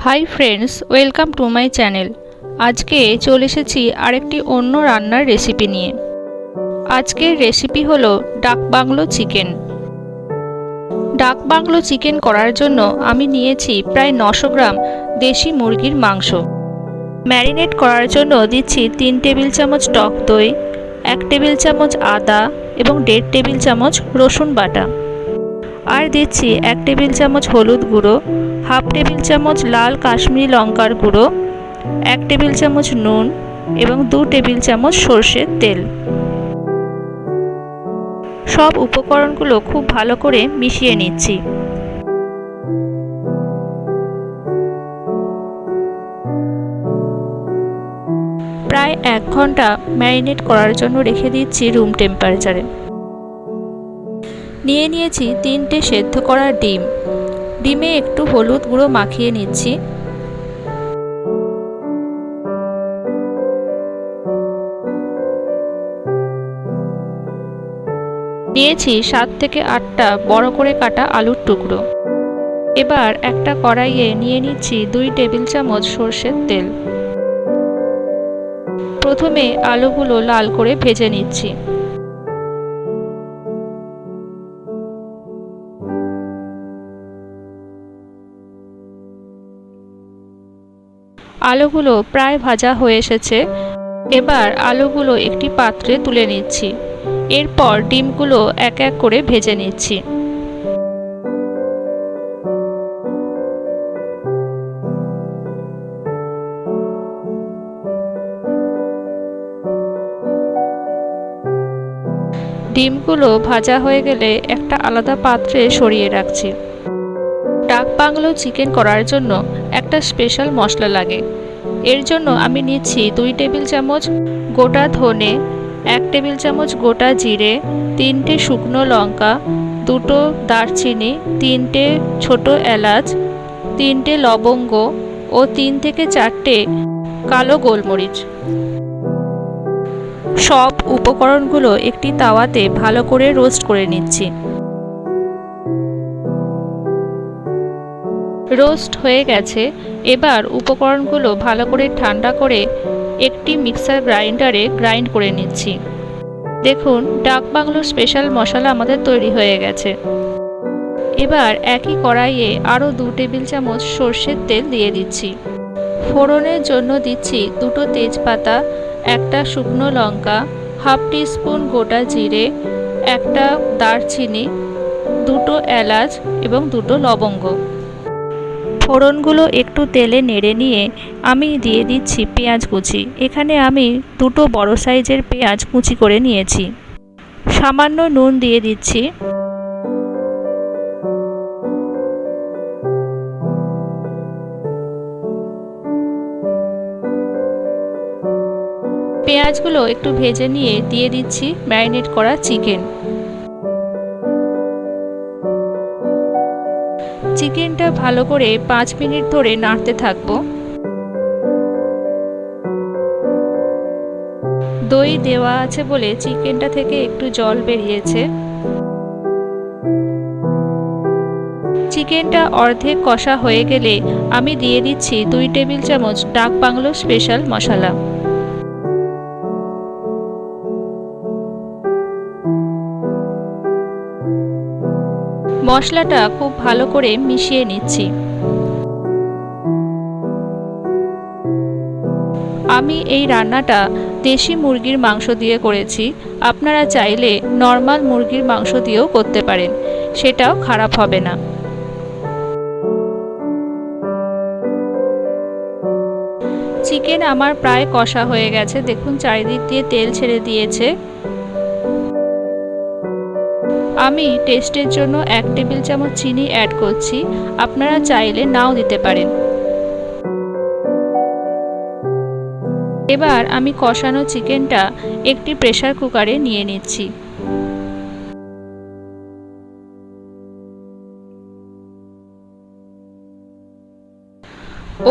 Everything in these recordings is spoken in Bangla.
Hi friends, welcome to my channel. আজকে চলে এসেছি আরেকটি অন্য রান্নার রেসিপি নিয়ে। আজকের রেসিপি হলো ডাক বাংলো চিকেন। ডাক বাংলো চিকেন করার জন্য আমি নিয়েছি প্রায় 900 গ্রাম দেশি মুরগির মাংস। ম্যারিনেট করার জন্য দিচ্ছি 3 টেবিল চামচ টক দই, 1 টেবিল চামচ আদা এবং 1.5 টেবিল চামচ রসুন বাটা। আর দিচ্ছি 1 টেবিল চামচ হলুদ গুঁড়ো, হাফ টেবিল চামচ লাল কাশ্মীরি লঙ্কার গুঁড়ো, 1 টেবিল চামচ নুন এবং 2 টেবিল চামচ সরষের তেল। সব উপকরণগুলো খুব ভালো করে মিশিয়ে নিচ্ছি। প্রায় 1 ঘন্টা ম্যারিনেট করার জন্য রেখে দিচ্ছি রুম টেম্পারেচারে। নিয়ে নিয়েছি 3টে সেদ্ধ করা ডিম। ডিমে একটু হলুদ গুঁড়ো মাখিয়ে নিচ্ছি। নিয়েছি 7 থেকে 8টা বড় করে কাটা আলুর টুকরো। এবার একটা কড়াইয়ে নিয়ে নিচ্ছি 2 টেবিল চামচ সরষের তেল। প্রথমে আলুগুলো লাল করে ভেজে নিচ্ছি। আলুগুলো প্রায় ভাজা হয়ে এসেছে। এবার আলুগুলো একটি পাত্রে তুলে নিচ্ছি। এরপর ডিমগুলো এক এক করে ভেজে নিচ্ছি। ডিমগুলো ভাজা হয়ে গেলে একটা আলাদা পাত্রে সরিয়ে রাখছি। ডাক বাংলো চিকেন করার জন্য একটা স্পেশাল মশলা লাগে। এর জন্য আমি নিচ্ছি 2 টেবিল চামচ গোটা ধনে, 1 টেবিল চামচ গোটা জিরে, 3টে শুকনো লঙ্কা, 2টো দারচিনি, 3টে ছোট এলাচ, 3টে লবঙ্গ ও 3 থেকে 4টে কালো গোলমরিচ। সব উপকরণগুলো একটি তাওয়াতে ভালো করে রোস্ট করে নিচ্ছি। রোস্ট হয়ে গেছে। এবার উপকরণগুলো ভালো করে ঠান্ডা করে একটি মিক্সার গ্রাইন্ডারে গ্রাইন্ড করে নিচ্ছি। দেখুন, ডাক বাংলো স্পেশাল মশলা আমাদের তৈরি হয়ে গেছে। এবার একই কড়াইয়ে আরও 2 টেবিল চামচ সরষের তেল দিয়ে দিচ্ছি। ফোড়নের জন্য দিচ্ছি 2টো তেজপাতা, 1টা শুকনো লঙ্কা, হাফ টিস্পুন গোটা জিরে, 1টা দারচিনি, 2টো এলাচ এবং 2টো লবঙ্গ। ফোড়নগুলো একটু তেলে নেড়ে নিয়ে আমি দিয়ে দিচ্ছি পেঁয়াজ কুচি। এখানে আমি 2টো বড় সাইজের পেঁয়াজ কুচি করে নিয়েছি। সামান্য নুন দিয়ে দিচ্ছি। পেঁয়াজগুলো একটু ভেজে নিয়ে দিয়ে দিচ্ছি ম্যারিনেট করা চিকেন। চিকেনটা ভালো করে 5 মিনিট ধরে নাড়তে থাকবো। দই দেওয়া আছে বলে চিকেনটা থেকে একটু জল বেরিয়েছে। চিকেনটা অর্ধেক কষা হয়ে গেলে আমি দিয়ে দিচ্ছি 2 টেবিল চামচ ডাক বাংলো স্পেশাল মশলা। মশলাটা খুব ভালো করে মিশিয়ে নিচ্ছি। আমি এই রান্নাটা দেশি মুরগির মাংস দিয়ে করেছি। আপনারা চাইলে নর্মাল মুরগির মাংস দিয়েও করতে পারেন, সেটাও খারাপ হবে না। চিকেন আমার প্রায় কষা হয়ে গেছে। দেখুন, চারিদিক দিয়ে তেল ছেড়ে দিয়েছে। আমি টেস্টের জন্য 1 টেবিল চামচ চিনি অ্যাড করছি। আপনারা চাইলে নাও দিতে পারেন। এবার আমি কষানো চিকেনটা একটি প্রেসার কুকারে নিয়ে নিচ্ছি।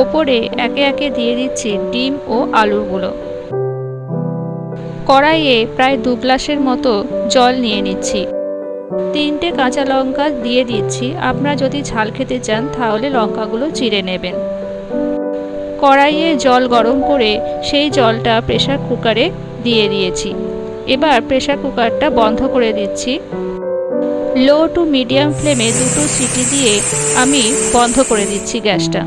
ওপরে একে একে দিয়ে দিচ্ছি ডিম ও আলুগুলো। কড়াইয়ে প্রায় 2 গ্লাসের মতো জল নিয়ে নিচ্ছি। 3টে কাঁচা লঙ্কা দিয়ে দিচ্ছি। আপনারা যদি ঝাল খেতে চান তাহলে লঙ্কাগুলো চিড়ে নেবেন। কড়াইয়ে জল গরম করে সেই জলটা প্রেসার কুকারে দিয়ে দিয়েছি। এবার প্রেসার কুকারটা বন্ধ করে দিচ্ছি। লো টু মিডিয়াম ফ্লেমে দুটো সিটি দিয়ে আমি বন্ধ করে দিচ্ছি গ্যাসটা।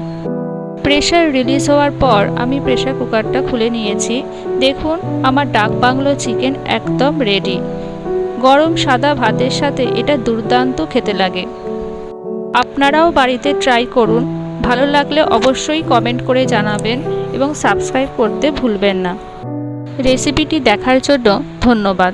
প্রেসার রিলিজ হওয়ার পর আমি প্রেসার কুকারটা খুলে নিয়েছি। দেখুন আমার ডাক বাংলো চিকেন একদম রেডি। গরম সাদা ভাতের সাথে এটা দুর্দান্ত খেতে লাগে। আপনারাও বাড়িতে ট্রাই করুন। ভালো লাগলে অবশ্যই কমেন্ট করে জানাবেন এবং সাবস্ক্রাইব করতে ভুলবেন না। রেসিপিটি দেখার জন্য ধন্যবাদ।